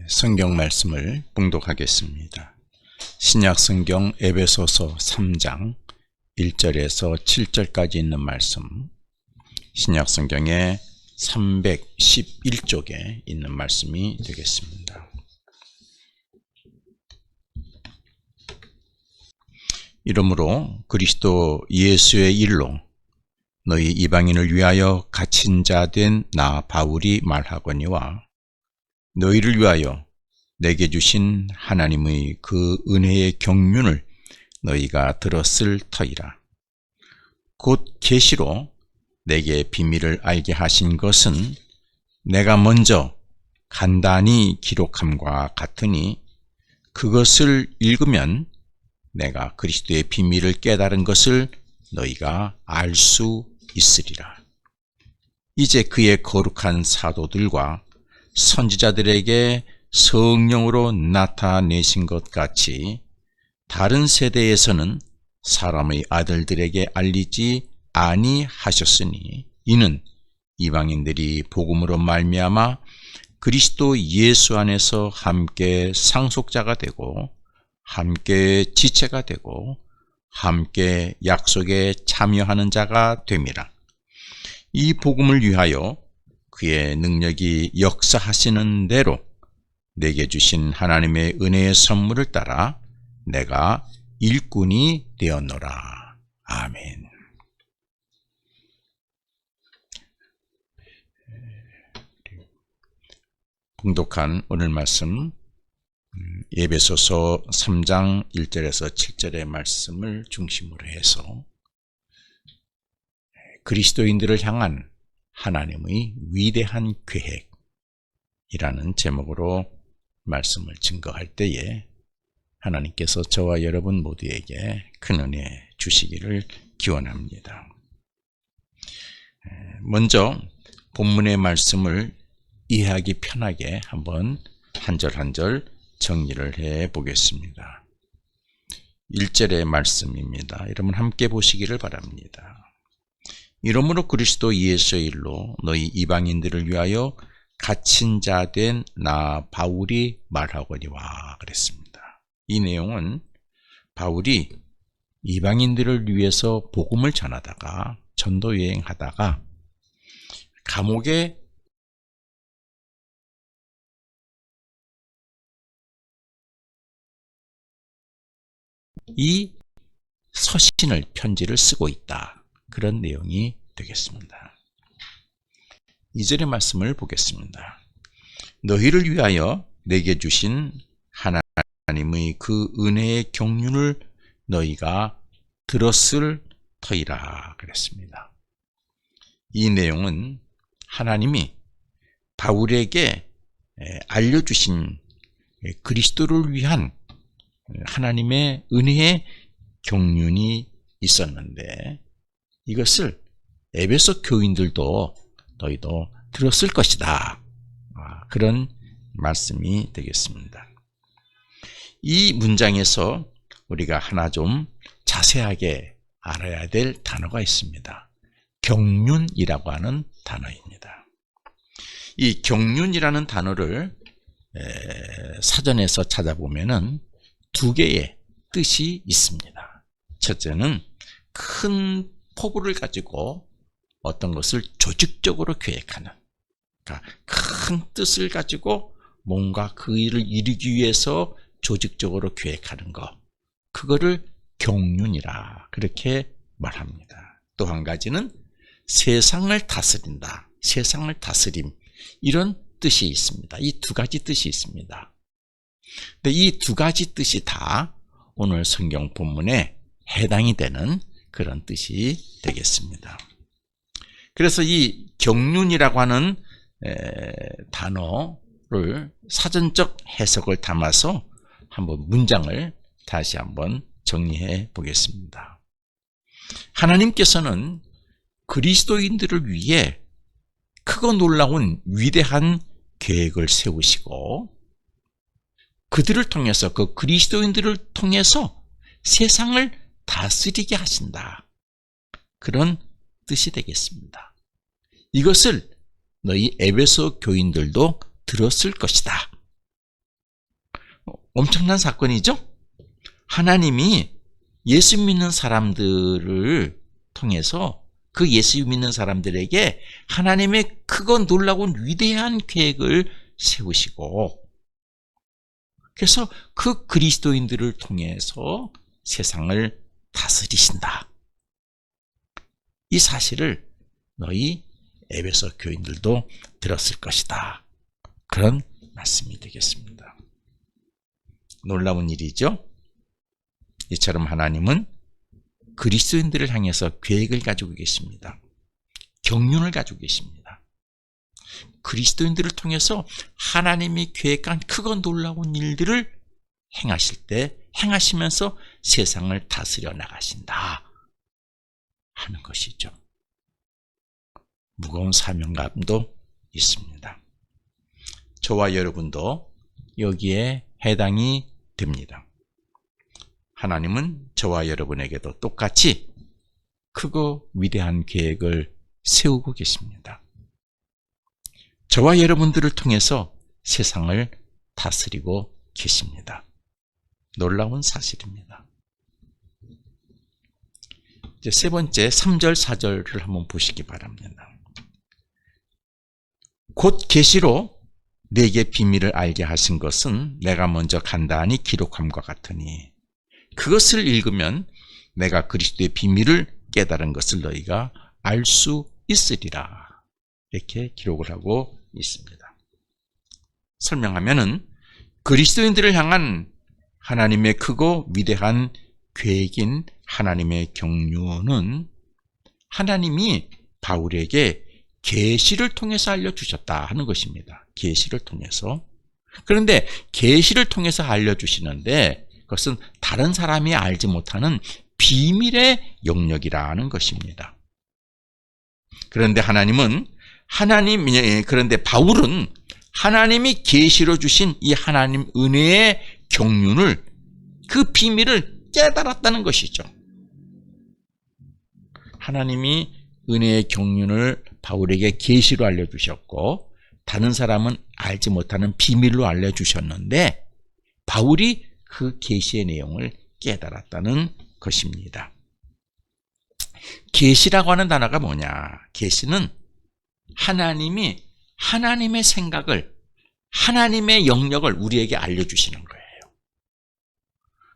성경 말씀을 봉독하겠습니다. 신약 성경 에베소서 3장 1절에서 7절까지 있는 말씀, 신약 성경의 311쪽에 있는 말씀이 되겠습니다. 이러므로 그리스도 예수의 일로 너희 이방인을 위하여 갇힌 자 된 나 바울이 말하거니와 너희를 위하여 내게 주신 하나님의 그 은혜의 경륜을 너희가 들었을 터이라. 곧 계시로 내게 비밀을 알게 하신 것은 내가 먼저 간단히 기록함과 같으니 그것을 읽으면 내가 그리스도의 비밀을 깨달은 것을 너희가 알 수 있으리라. 이제 그의 거룩한 사도들과 선지자들에게 성령으로 나타내신 것 같이 다른 세대에서는 사람의 아들들에게 알리지 아니하셨으니 이는 이방인들이 복음으로 말미암아 그리스도 예수 안에서 함께 상속자가 되고 함께 지체가 되고 함께 약속에 참여하는 자가 됨이라. 이 복음을 위하여 그의 능력이 역사하시는 대로 내게 주신 하나님의 은혜의 선물을 따라 내가 일꾼이 되었노라. 아멘. 봉독한 오늘 말씀 에베소서 3장 1절에서 7절의 말씀을 중심으로 해서 그리스도인들을 향한 하나님의 위대한 계획이라는 제목으로 말씀을 증거할 때에 하나님께서 저와 여러분 모두에게 큰 은혜 주시기를 기원합니다. 먼저 본문의 말씀을 이해하기 편하게 한번 한 절 한 절 정리를 해 보겠습니다. 1절의 말씀입니다. 여러분 함께 보시기를 바랍니다. 이러므로 그리스도 예수의 일로 너희 이방인들을 위하여 갇힌 자 된 나 바울이 말하거니와 그랬습니다. 이 내용은 바울이 이방인들을 위해서 복음을 전하다가 전도 여행하다가 감옥에 이 서신을 편지를 쓰고 있다. 그런 내용이 되겠습니다. 2절의 말씀을 보겠습니다. 너희를 위하여 내게 주신 하나님의 그 은혜의 경륜을 너희가 들었을 터이라 그랬습니다. 이 내용은 하나님이 바울에게 알려주신 그리스도를 위한 하나님의 은혜의 경륜이 있었는데 이것을 에베소 교인들도 너희도 들었을 것이다. 그런 말씀이 되겠습니다. 이 문장에서 우리가 하나 좀 자세하게 알아야 될 단어가 있습니다. 경륜이라고 하는 단어입니다. 이 경륜이라는 단어를 사전에서 찾아보면은 두 개의 뜻이 있습니다. 첫째는 큰 포부를 가지고 어떤 것을 조직적으로 계획하는, 그러니까 큰 뜻을 가지고 뭔가 그 일을 이루기 위해서 조직적으로 계획하는 것, 그거를 경륜이라 그렇게 말합니다. 또 한 가지는 세상을 다스린다, 세상을 다스림, 이런 뜻이 있습니다. 이 두 가지 뜻이 있습니다. 근데 이 두 가지 뜻이 다 오늘 성경 본문에 해당이 되는 그런 뜻이 되겠습니다. 그래서 이 경륜이라고 하는 단어를 사전적 해석을 담아서 한번 문장을 다시 한번 정리해 보겠습니다. 하나님께서는 그리스도인들을 위해 크고 놀라운 위대한 계획을 세우시고 그들을 통해서, 그 그리스도인들을 통해서 세상을 다스리게 하신다. 그런 뜻이 되겠습니다. 이것을 너희 에베소 교인들도 들었을 것이다. 엄청난 사건이죠? 하나님이 예수 믿는 사람들을 통해서 그 예수 믿는 사람들에게 하나님의 크고 놀라운 위대한 계획을 세우시고, 그래서 그 그리스도인들을 통해서 세상을 다스리신다. 이 사실을 너희 에베소 교인들도 들었을 것이다. 그런 말씀이 되겠습니다. 놀라운 일이죠? 이처럼 하나님은 그리스도인들을 향해서 계획을 가지고 계십니다. 경륜을 가지고 계십니다. 그리스도인들을 통해서 하나님이 계획한 크고 놀라운 일들을 행하시면서 세상을 다스려 나가신다 하는 것이죠. 무거운 사명감도 있습니다. 저와 여러분도 여기에 해당이 됩니다. 하나님은 저와 여러분에게도 똑같이 크고 위대한 계획을 세우고 계십니다. 저와 여러분들을 통해서 세상을 다스리고 계십니다. 놀라운 사실입니다. 이제 세 번째 3절 4절을 한번 보시기 바랍니다. 곧 계시로 내게 비밀을 알게 하신 것은 내가 먼저 간단히 기록함과 같으니 그것을 읽으면 내가 그리스도의 비밀을 깨달은 것을 너희가 알 수 있으리라. 이렇게 기록을 하고 있습니다. 설명하면은 그리스도인들을 향한 하나님의 크고 위대한 계획인 하나님의 경륜은 하나님이 바울에게 계시를 통해서 알려주셨다 하는 것입니다. 계시를 통해서. 그런데 계시를 통해서 알려주시는데 그것은 다른 사람이 알지 못하는 비밀의 영역이라는 것입니다. 그런데 그런데 바울은 하나님이 계시로 주신 이 하나님 은혜의 경륜을, 그 비밀을 깨달았다는 것이죠. 하나님이 은혜의 경륜을 바울에게 계시로 알려주셨고 다른 사람은 알지 못하는 비밀로 알려주셨는데 바울이 그 계시의 내용을 깨달았다는 것입니다. 계시라고 하는 단어가 뭐냐? 계시는 하나님이 하나님의 생각을, 하나님의 영역을 우리에게 알려주시는 거예요.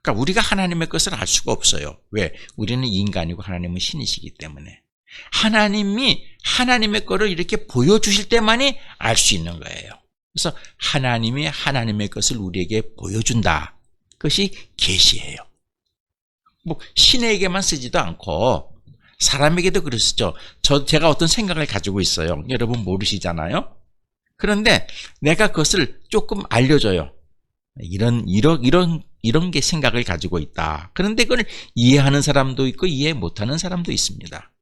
그러니까 우리가 하나님의 것을 알 수가 없어요. 왜? 우리는 인간이고 하나님은 신이시기 때문에. 하나님이 하나님의 것을 이렇게 보여주실 때만이 알 수 있는 거예요. 그래서 하나님이 하나님의 것을 우리에게 보여준다. 그것이 계시예요. 뭐 신에게만 쓰지도 않고 사람에게도 그러시죠. 제가 어떤 생각을 가지고 있어요. 여러분 모르시잖아요. 그런데 내가 그것을 조금 알려줘요. 이런 게 생각을 가지고 있다. 그런데 그걸 이해하는 사람도 있고 이해 못하는 사람도 있습니다.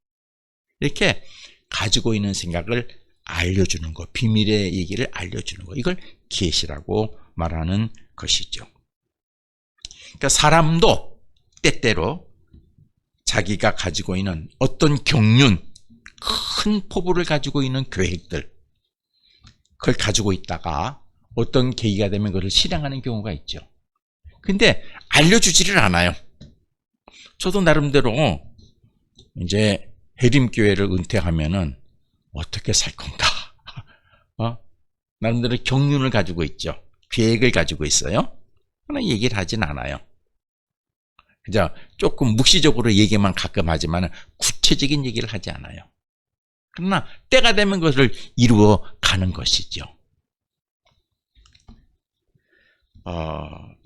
이렇게 가지고 있는 생각을 알려주는 것, 비밀의 얘기를 알려주는 것, 이걸 계시라고 말하는 것이죠. 그러니까 사람도 때때로 자기가 가지고 있는 어떤 경륜, 큰 포부를 가지고 있는 계획들, 그걸 가지고 있다가 어떤 계기가 되면 그걸 실행하는 경우가 있죠. 근데 알려주지를 않아요. 저도 나름대로 이제 해림교회를 은퇴하면은 어떻게 살 건가? 나름대로 경륜을 가지고 있죠. 계획을 가지고 있어요. 그러나 얘기를 하진 않아요. 그저 조금 묵시적으로 얘기만 가끔 하지만 구체적인 얘기를 하지 않아요. 그러나 때가 되면 그것을 이루어 가는 것이죠.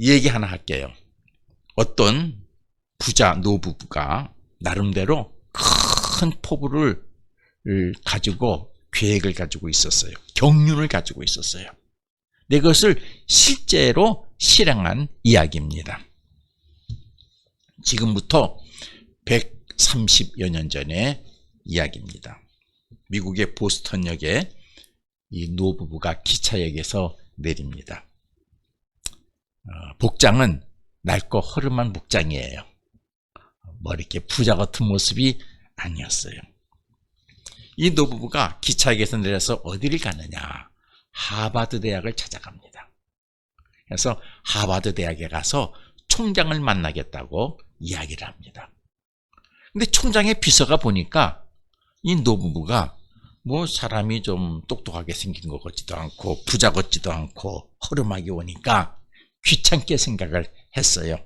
얘기 하나 할게요. 어떤 부자 노부부가 나름대로 큰 포부를 가지고 계획을 가지고 있었어요. 경륜을 가지고 있었어요. 이것을 실제로 실행한 이야기입니다. 지금부터 130여 년 전의 이야기입니다. 미국의 보스턴역에 이 노부부가 기차역에서 내립니다. 복장은 낡고 허름한 복장이에요. 뭐 이렇게 부자 같은 모습이 아니었어요. 이 노부부가 기차역에서 내려서 어디를 가느냐? 하버드 대학을 찾아갑니다. 그래서 하버드 대학에 가서 총장을 만나겠다고 이야기를 합니다. 근데 총장의 비서가 보니까 이 노부부가 뭐 사람이 좀 똑똑하게 생긴 것 같지도 않고 부자 같지도 않고 허름하게 오니까 귀찮게 생각을 했어요.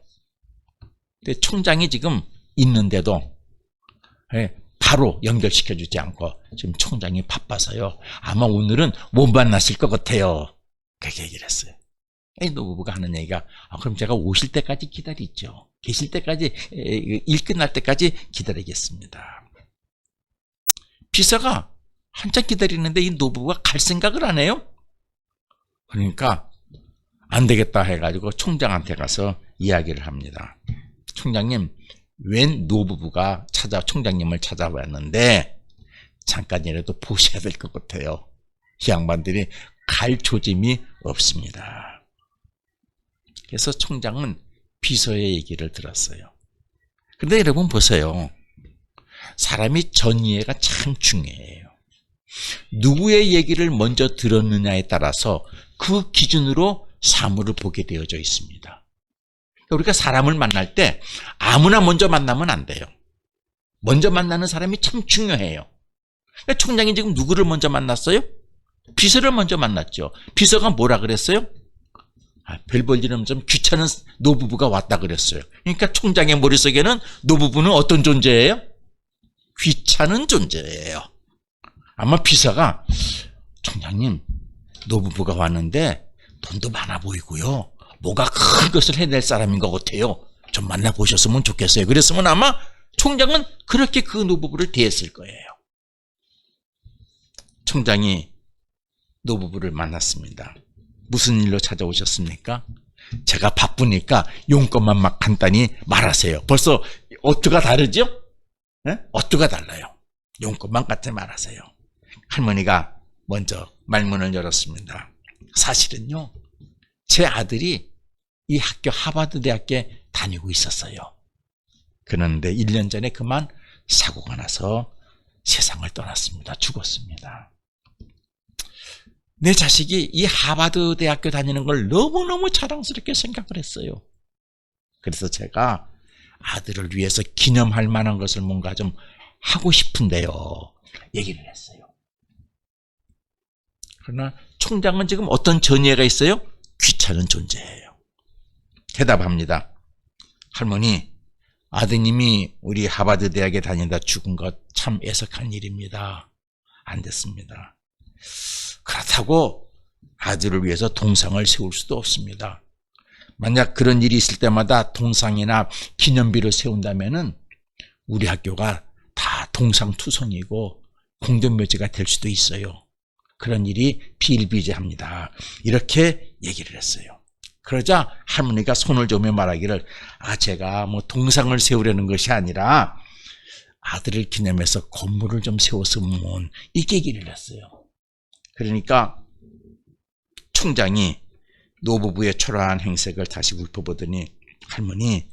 근데 총장이 지금 있는데도 바로 연결시켜주지 않고 지금 총장이 바빠서요. 아마 오늘은 못 만났을 것 같아요. 그렇게 얘기를 했어요. 이 노부부가 하는 얘기가 그럼 제가 오실 때까지 기다리죠. 계실 때까지 일 끝날 때까지 기다리겠습니다. 비서가 한참 기다리는데 이 노부부가 갈 생각을 안 해요. 그러니까 안 되겠다 해가지고 총장한테 가서 이야기를 합니다. 총장님, 웬 노부부가 총장님을 찾아왔는데 잠깐이라도 보셔야 될 것 같아요. 이 양반들이 갈 조짐이 없습니다. 그래서 총장은 비서의 얘기를 들었어요. 근데 여러분 보세요. 사람이 전이해가 참 중요해요. 누구의 얘기를 먼저 들었느냐에 따라서 그 기준으로 사물을 보게 되어져 있습니다. 우리가 사람을 만날 때 아무나 먼저 만나면 안 돼요. 먼저 만나는 사람이 참 중요해요. 총장이 지금 누구를 먼저 만났어요? 비서를 먼저 만났죠. 비서가 뭐라 그랬어요? 별 볼 일 없는 귀찮은 노부부가 왔다 그랬어요. 그러니까 총장의 머릿속에는 노부부는 어떤 존재예요? 귀찮은 존재예요. 아마 비서가 총장님, 노부부가 왔는데 돈도 많아 보이고요. 뭐가 큰 것을 해낼 사람인 것 같아요. 좀 만나보셨으면 좋겠어요. 그랬으면 아마 총장은 그렇게 그 노부부를 대했을 거예요. 총장이 노부부를 만났습니다. 무슨 일로 찾아오셨습니까? 제가 바쁘니까 용건만 막 간단히 말하세요. 벌써 어투가 다르죠? 네? 어투가 달라요. 용건만 간단히 말하세요. 할머니가 먼저 말문을 열었습니다. 사실은요, 제 아들이 이 학교 하버드 대학교에 다니고 있었어요. 그런데 1년 전에 그만 사고가 나서 세상을 떠났습니다. 죽었습니다. 내 자식이 이 하버드 대학교 다니는 걸 너무너무 자랑스럽게 생각을 했어요. 그래서 제가 아들을 위해서 기념할 만한 것을 뭔가 좀 하고 싶은데요. 얘기를 했어요. 그러나 총장은 지금 어떤 전예가 있어요? 귀찮은 존재예요. 대답합니다. 할머니, 아드님이 우리 하버드 대학에 다니다 죽은 것 참 애석한 일입니다. 안 됐습니다. 그렇다고 아들을 위해서 동상을 세울 수도 없습니다. 만약 그런 일이 있을 때마다 동상이나 기념비를 세운다면은 우리 학교가 다 동상투성이고 공동묘지가 될 수도 있어요. 그런 일이 비일비재합니다. 이렇게 얘기를 했어요. 그러자 할머니가 손을 저으며 말하기를 제가 뭐 동상을 세우려는 것이 아니라 아들을 기념해서 건물을 좀 세웠으면 이렇게 얘기를 했어요. 그러니까 총장이 노부부의 초라한 행색을 다시 읊어보더니 할머니,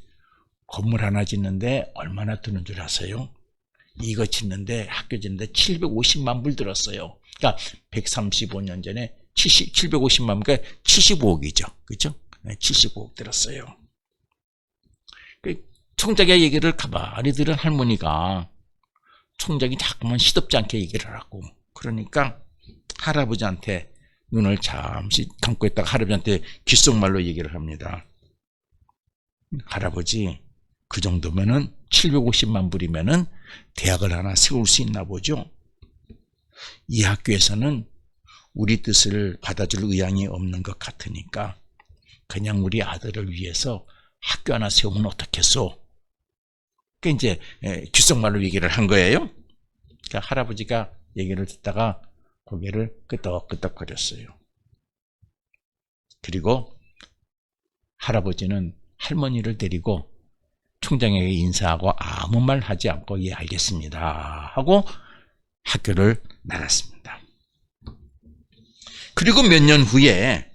건물 하나 짓는데 얼마나 드는 줄 아세요? 이거 짓는데 학교 짓는데 750만 불 들었어요. 그러니까 135년 전에 750만 불, 그러니까 75억이죠. 그죠? 75억 들었어요. 총장의 얘기를 가만히 들은 할머니가 총장이 자꾸만 시덥지 않게 얘기를 하고 그러니까 할아버지한테 눈을 잠시 감고 있다가 할아버지한테 귓속말로 얘기를 합니다. 할아버지, 그 정도면은 750만 불이면은 대학을 하나 세울 수 있나 보죠? 이 학교에서는 우리 뜻을 받아줄 의향이 없는 것 같으니까 그냥 우리 아들을 위해서 학교 하나 세우면 어떻겠소? 그 이제 귓속말로 얘기를 한 거예요. 그러니까 할아버지가 얘기를 듣다가 고개를 끄덕끄덕거렸어요. 그리고 할아버지는 할머니를 데리고 총장에게 인사하고 아무 말 하지 않고 예 알겠습니다 하고 학교를 나갔습니다. 그리고 몇 년 후에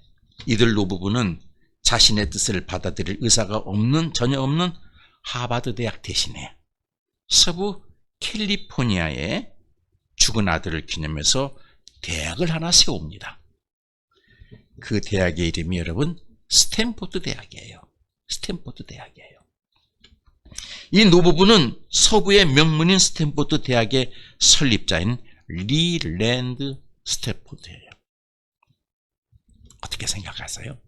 이들 노부부는 자신의 뜻을 받아들일 의사가 전혀 없는 하버드 대학 대신에 서부 캘리포니아에 죽은 아들을 기념해서 대학을 하나 세웁니다. 그 대학의 이름이 여러분 스탠포드 대학이에요. 스탠포드 대학이에요. 이 노부부는 서부의 명문인 스탠포드 대학의 설립자인 리 랜드 스탠포드예요. 어떻게 생각하세요?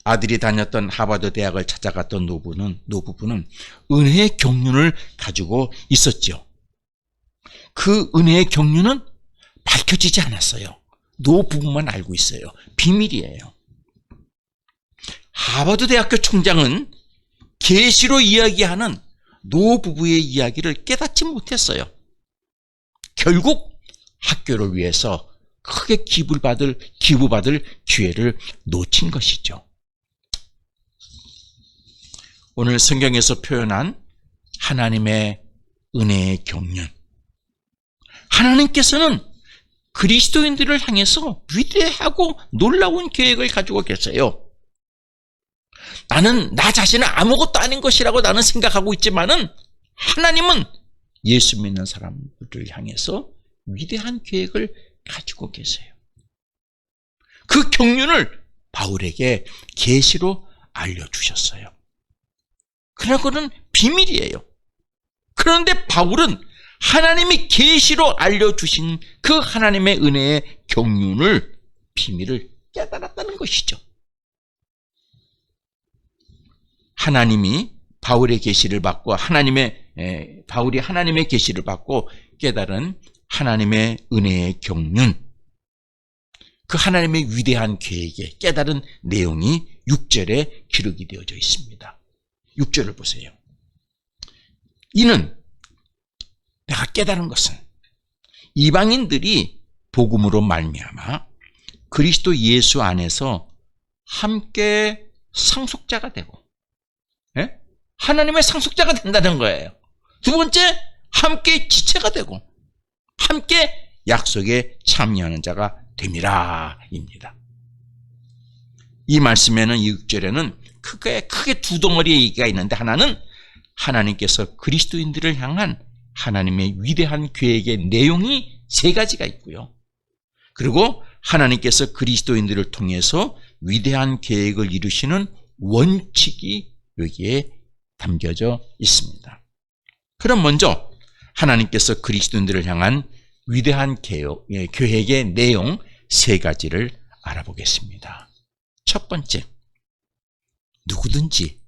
아들이 다녔던 하버드 대학을 찾아갔던 노부부는 은혜의 경륜을 가지고 있었죠. 그 은혜의 경륜은 밝혀지지 않았어요. 노부부만 알고 있어요. 비밀이에요. 하버드 대학교 총장은 계시로 이야기하는 노부부의 이야기를 깨닫지 못했어요. 결국 학교를 위해서 크게 기부받을 기회를 놓친 것이죠. 오늘 성경에서 표현한 하나님의 은혜의 경륜. 하나님께서는 그리스도인들을 향해서 위대하고 놀라운 계획을 가지고 계세요. 나는 나 자신은 아무것도 아닌 것이라고 나는 생각하고 있지만은 하나님은 예수 믿는 사람들을 향해서 위대한 계획을 가지고 계세요. 그 경륜을 바울에게 계시로 알려주셨어요. 그러나 그건 비밀이에요. 그런데 바울은 하나님이 계시로 알려주신 그 하나님의 은혜의 경륜을, 비밀을 깨달았다는 것이죠. 하나님이 바울의 계시를 받고 바울이 하나님의 계시를 받고 깨달은 하나님의 은혜의 경륜, 그 하나님의 위대한 계획에 깨달은 내용이 6절에 기록이 되어져 있습니다. 6절을 보세요. 이는 내가 깨달은 것은 이방인들이 복음으로 말미암아 그리스도 예수 안에서 함께 상속자가 되고, 하나님의 상속자가 된다는 거예요. 두 번째, 함께 지체가 되고 함께 약속에 참여하는 자가 됨이라 입니다. 이 말씀에는, 이 6절에는 크게 두 덩어리의 얘기가 있는데, 하나는 하나님께서 그리스도인들을 향한 하나님의 위대한 계획의 내용이 세 가지가 있고요. 그리고 하나님께서 그리스도인들을 통해서 위대한 계획을 이루시는 원칙이 여기에 담겨져 있습니다. 그럼 먼저 하나님께서 그리스도인들을 향한 위대한 계획의 내용 세 가지를 알아보겠습니다. 첫 번째, 누구든지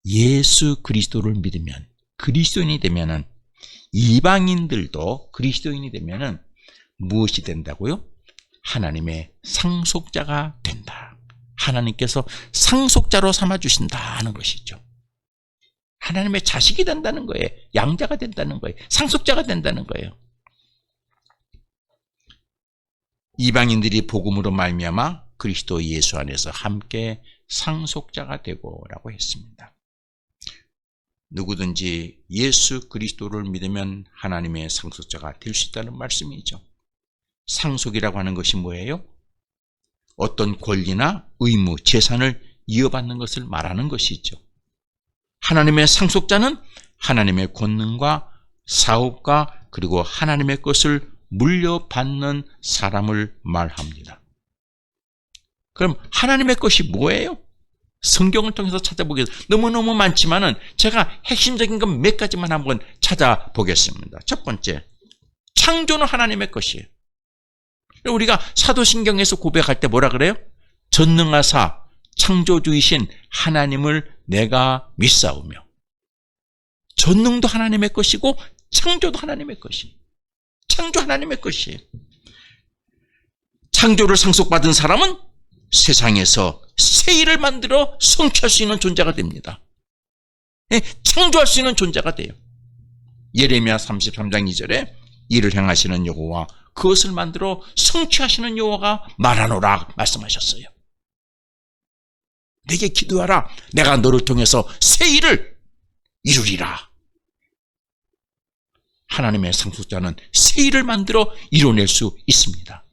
예수 그리스도를 믿으면, 그리스도인이 되면은, 이방인들도 그리스도인이 되면은 무엇이 된다고요? 하나님의 상속자가 된다. 하나님께서 상속자로 삼아주신다는 것이죠. 하나님의 자식이 된다는 거예요. 양자가 된다는 거예요. 상속자가 된다는 거예요. 이방인들이 복음으로 말미암아 그리스도 예수 안에서 함께 상속자가 되고라고 했습니다. 누구든지 예수 그리스도를 믿으면 하나님의 상속자가 될 수 있다는 말씀이죠. 상속이라고 하는 것이 뭐예요? 어떤 권리나 의무, 재산을 이어받는 것을 말하는 것이죠. 하나님의 상속자는 하나님의 권능과 사업과 그리고 하나님의 것을 물려받는 사람을 말합니다. 그럼 하나님의 것이 뭐예요? 성경을 통해서 찾아보겠습니다. 너무너무 많지만은 제가 핵심적인 것 몇 가지만 한번 찾아보겠습니다. 첫 번째, 창조는 하나님의 것이에요. 우리가 사도신경에서 고백할 때 뭐라 그래요? 전능하사 창조주이신 하나님을 내가 믿사오며. 전능도 하나님의 것이고 창조도 하나님의 것이에요. 창조 하나님의 것이에요. 창조를 상속받은 사람은 세상에서 새 일을 만들어 성취할 수 있는 존재가 됩니다. 창조할 수 있는 존재가 돼요. 예레미야 33장 2절에 이를 행하시는 여호와, 그것을 만들어 성취하시는 여호와가 말하노라 말씀하셨어요. 내게 기도하라. 내가 너를 통해서 새 일을 이루리라. 하나님의 상속자는 새 일을 만들어 이뤄낼 수 있습니다.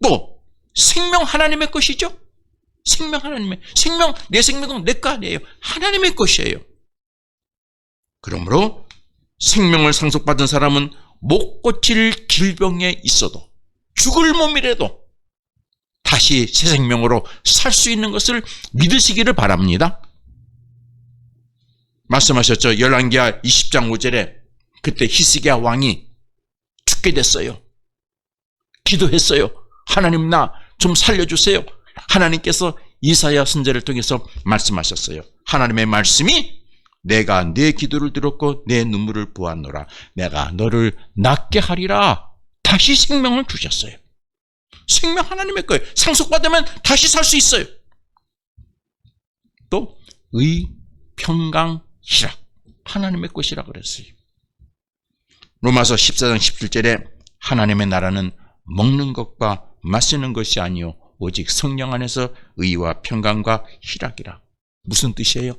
또 생명 하나님의 것이죠. 생명 하나님의, 내 생명은 내 거 아니에요. 하나님의 것이에요. 그러므로 생명을 상속받은 사람은 못 고칠 질병에 있어도, 죽을 몸이라도 다시 새 생명으로 살 수 있는 것을 믿으시기를 바랍니다. 말씀하셨죠. 열왕기하 20장 5절에 그때 히스기야 왕이 죽게 됐어요. 기도했어요. 하나님 나 좀 살려주세요. 하나님께서 이사야 선지자를 통해서 말씀하셨어요. 하나님의 말씀이 내가 내 기도를 들었고 내 눈물을 보았노라. 내가 너를 낫게 하리라. 다시 생명을 주셨어요. 생명 하나님의 거예요. 상속받으면 다시 살 수 있어요. 또 의, 평강, 희락 하나님의 것이라 그랬어요. 로마서 14장 17절에 하나님의 나라는 먹는 것과 마시는 것이 아니요 오직 성령 안에서 의와 평강과 희락이라. 무슨 뜻이에요?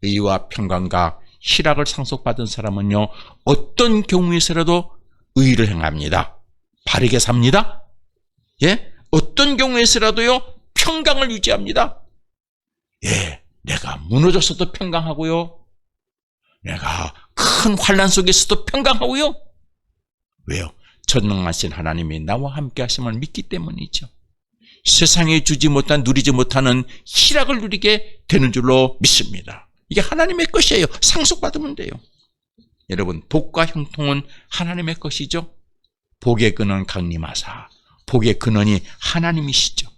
의와 평강과 희락을 상속받은 사람은요 어떤 경우에서라도 의를 행합니다. 바르게 삽니다. 예? 어떤 경우에서라도요 평강을 유지합니다. 예, 내가 무너졌어도 평강하고요. 내가 큰 환난 속에서도 평강하고요. 왜요? 전능하신 하나님이 나와 함께 하심을 믿기 때문이죠. 세상에 주지 못한, 누리지 못하는 희락을 누리게 되는 줄로 믿습니다. 이게 하나님의 것이에요. 상속받으면 돼요. 여러분, 복과 형통은 하나님의 것이죠. 복의 근원 강림하사, 복의 근원이 하나님이시죠.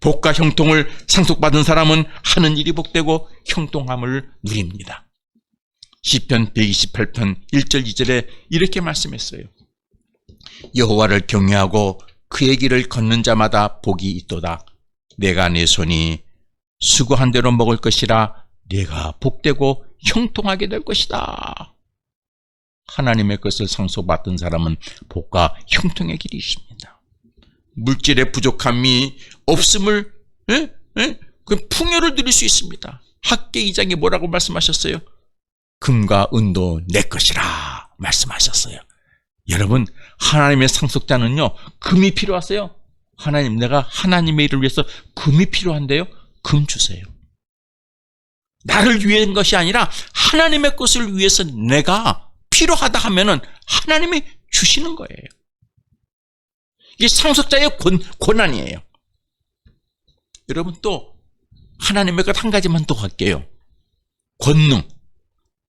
복과 형통을 상속받은 사람은 하는 일이 복되고 형통함을 누립니다. 시편 128편 1절 2절에 이렇게 말씀했어요. 여호와를 경외하고 그의 길을 걷는 자마다 복이 있도다. 내가 내 손이 수고한 대로 먹을 것이라. 내가 복되고 형통하게 될 것이다. 하나님의 것을 상속받은 사람은 복과 형통의 길이 있습니다. 물질의 부족함이 없음을 그 풍요를 누릴 수 있습니다. 학계 2장에 뭐라고 말씀하셨어요? 금과 은도 내 것이라 말씀하셨어요. 여러분, 하나님의 상속자는요 금이 필요하세요? 하나님, 내가 하나님의 일을 위해서 금이 필요한데요, 금 주세요. 나를 위한 것이 아니라 하나님의 것을 위해서 내가 필요하다 하면은 하나님이 주시는 거예요. 이게 상속자의 권한이에요. 여러분, 또 하나님의 것 한 가지만 더 할게요. 권능.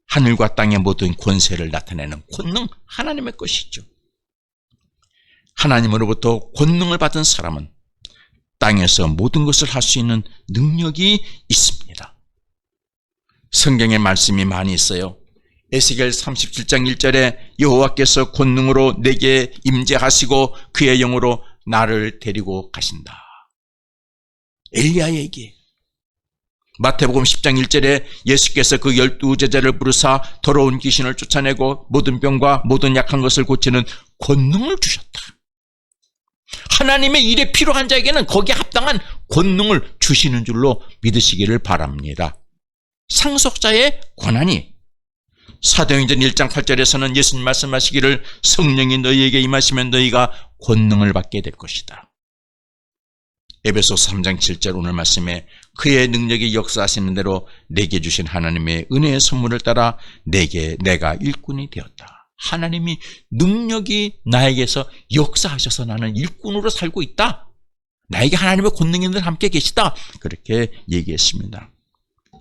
하늘과 땅의 모든 권세를 나타내는 권능, 하나님의 것이죠. 하나님으로부터 권능을 받은 사람은 땅에서 모든 것을 할 수 있는 능력이 있습니다. 성경에 말씀이 많이 있어요. 에스겔 37장 1절에 여호와께서 권능으로 내게 임재하시고 그의 영으로 나를 데리고 가신다. 엘리야에게. 마태복음 10장 1절에 예수께서 그 12제자를 부르사 더러운 귀신을 쫓아내고 모든 병과 모든 약한 것을 고치는 권능을 주셨다. 하나님의 일에 필요한 자에게는 거기에 합당한 권능을 주시는 줄로 믿으시기를 바랍니다. 상속자의 권한이. 사도행전 1장 8절에서는 예수님 말씀하시기를 성령이 너희에게 임하시면 너희가 권능을 받게 될 것이다. 에베소서 3장 7절 오늘 말씀에 그의 능력이 역사하시는 대로 내게 주신 하나님의 은혜의 선물을 따라 내가 일꾼이 되었다. 하나님이 능력이 나에게서 역사하셔서 나는 일꾼으로 살고 있다. 나에게 하나님의 권능이 늘 함께 계시다. 그렇게 얘기했습니다.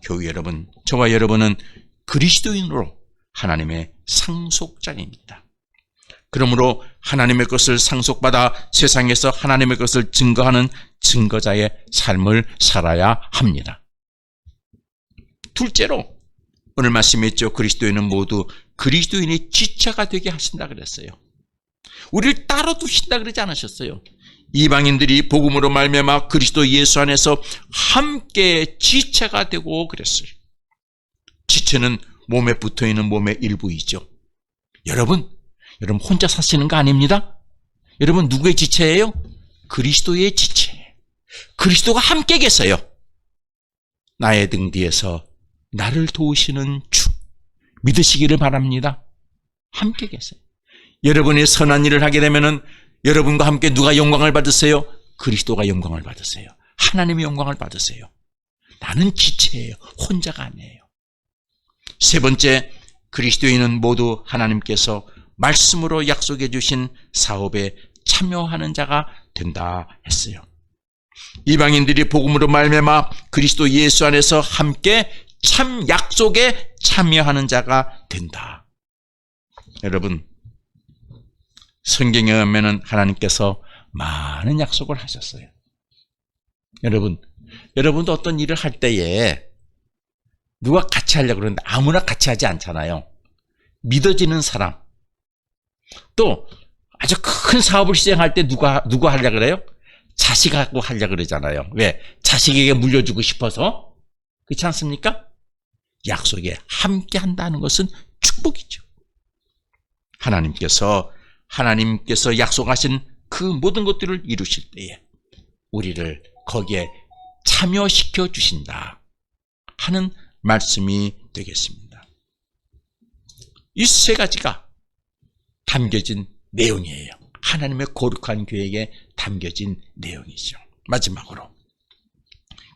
교회 여러분, 저와 여러분은 그리스도인으로 하나님의 상속자입니다. 그러므로 하나님의 것을 상속받아 세상에서 하나님의 것을 증거하는 증거자의 삶을 살아야 합니다. 둘째로 오늘 말씀에 있죠. 그리스도인은 모두 그리스도인의 지체가 되게 하신다 그랬어요. 우리를 따로 두신다 그러지 않으셨어요. 이방인들이 복음으로 말미암아 그리스도 예수 안에서 함께 지체가 되고 그랬어요. 지체는 몸에 붙어있는 몸의 일부이죠. 여러분 혼자 사시는 거 아닙니다. 여러분 누구의 지체예요? 그리스도의 지체. 그리스도가 함께 계세요. 나의 등 뒤에서 나를 도우시는 주 믿으시기를 바랍니다. 함께 계세요. 여러분이 선한 일을 하게 되면은 여러분과 함께 누가 영광을 받으세요? 그리스도가 영광을 받으세요. 하나님의 영광을 받으세요. 나는 지체예요. 혼자가 아니에요. 세 번째, 그리스도인은 모두 하나님께서 말씀으로 약속해 주신 사업에 참여하는 자가 된다 했어요. 이방인들이 복음으로 말미암아 그리스도 예수 안에서 함께 참 약속에 참여하는 자가 된다. 여러분, 성경에 보면은 하나님께서 많은 약속을 하셨어요. 여러분도 어떤 일을 할 때에 누가 같이 하려고 그러는데 아무나 같이 하지 않잖아요. 믿어지는 사람. 또 아주 큰 사업을 시작할 때 누가 하려고 그래요? 자식하고 하려고 그러잖아요. 왜? 자식에게 물려주고 싶어서. 그렇지 않습니까? 약속에 함께 한다는 것은 축복이죠. 하나님께서 약속하신 그 모든 것들을 이루실 때에 우리를 거기에 참여시켜 주신다 하는 말씀이 되겠습니다. 이 세 가지가 담겨진 내용이에요. 하나님의 거룩한 계획에 담겨진 내용이죠. 마지막으로,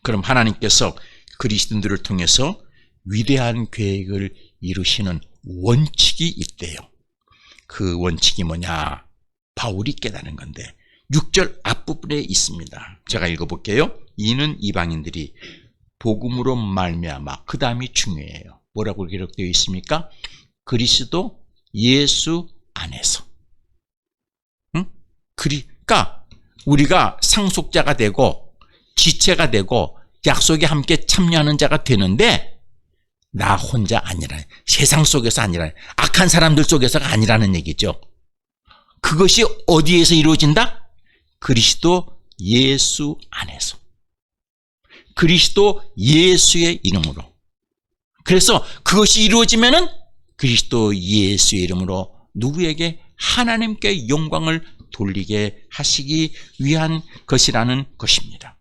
그럼 하나님께서 그리스도인들을 통해서 위대한 계획을 이루시는 원칙이 있대요. 그 원칙이 뭐냐? 바울이 깨닫는 건데 6절 앞부분에 있습니다. 제가 읽어볼게요. 이는 이방인들이 복음으로 말미암아, 그 다음이 중요해요. 뭐라고 기록되어 있습니까? 그리스도 예수 안에서. 그러니까 우리가 상속자가 되고 지체가 되고 약속에 함께 참여하는 자가 되는데 나 혼자 아니라, 세상 속에서 아니라, 악한 사람들 속에서가 아니라는 얘기죠. 그것이 어디에서 이루어진다? 그리스도 예수 안에서. 그리스도 예수의 이름으로. 그래서 그것이 이루어지면은 그리스도 예수의 이름으로 누구에게? 하나님께 영광을 돌리게 하시기 위한 것이라는 것입니다.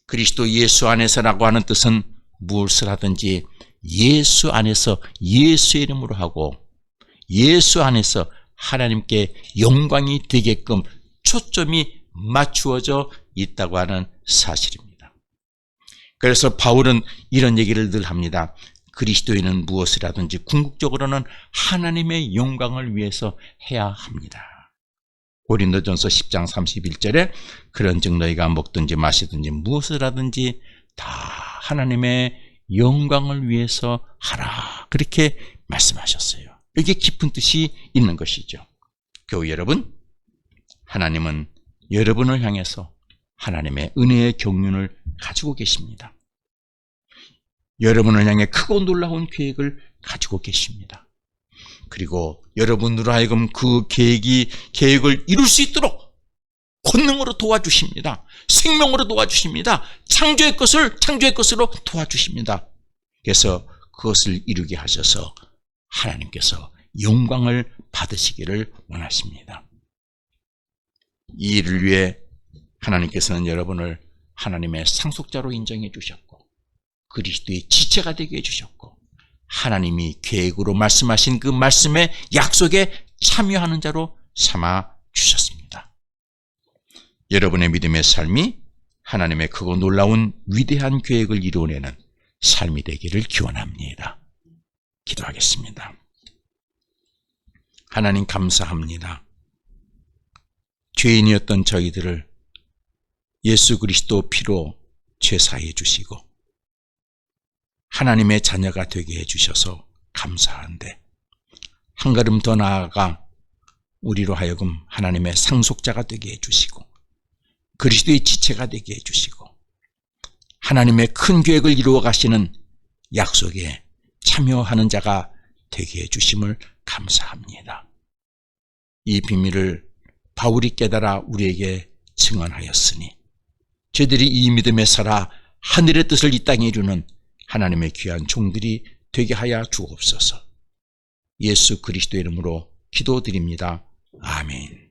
그리스도 예수 안에서라고 하는 뜻은 무엇을 하든지 예수 안에서 예수의 이름으로 하고 예수 안에서 하나님께 영광이 되게끔 초점이 맞추어져 있다고 하는 사실입니다. 그래서 바울은 이런 얘기를 늘 합니다. 그리스도인은 무엇을 하든지 궁극적으로는 하나님의 영광을 위해서 해야 합니다. 고린도전서 10장 31절에 그런즉 너희가 먹든지 마시든지 무엇을 하든지 다 하나님의 영광을 위해서 하라, 그렇게 말씀하셨어요. 이게 깊은 뜻이 있는 것이죠. 교우 여러분, 하나님은 여러분을 향해서 하나님의 은혜의 경륜을 가지고 계십니다. 여러분을 향해 크고 놀라운 계획을 가지고 계십니다. 그리고 여러분으로 하여금 그 계획을 이룰 수 있도록 권능으로 도와주십니다. 생명으로 도와주십니다. 창조의 것으로 도와주십니다. 그래서 그것을 이루게 하셔서 하나님께서 영광을 받으시기를 원하십니다. 이 일을 위해 하나님께서는 여러분을 하나님의 상속자로 인정해 주셨고 그리스도의 지체가 되게 해주셨고 하나님이 계획으로 말씀하신 그 말씀의 약속에 참여하는 자로 삼아 주셨습니다. 여러분의 믿음의 삶이 하나님의 크고 놀라운 위대한 계획을 이루어내는 삶이 되기를 기원합니다. 기도하겠습니다. 하나님 감사합니다. 죄인이었던 저희들을 예수 그리스도 피로 죄사해 주시고 하나님의 자녀가 되게 해주셔서 감사한데 한 걸음 더 나아가 우리로 하여금 하나님의 상속자가 되게 해주시고 그리스도의 지체가 되게 해주시고 하나님의 큰 계획을 이루어 가시는 약속에 참여하는 자가 되게 해주심을 감사합니다. 이 비밀을 바울이 깨달아 우리에게 증언하였으니 저희들이 이 믿음에 살아 하늘의 뜻을 이 땅에 이루는 하나님의 귀한 종들이 되게 하여 주옵소서. 예수 그리스도 이름으로 기도드립니다. 아멘.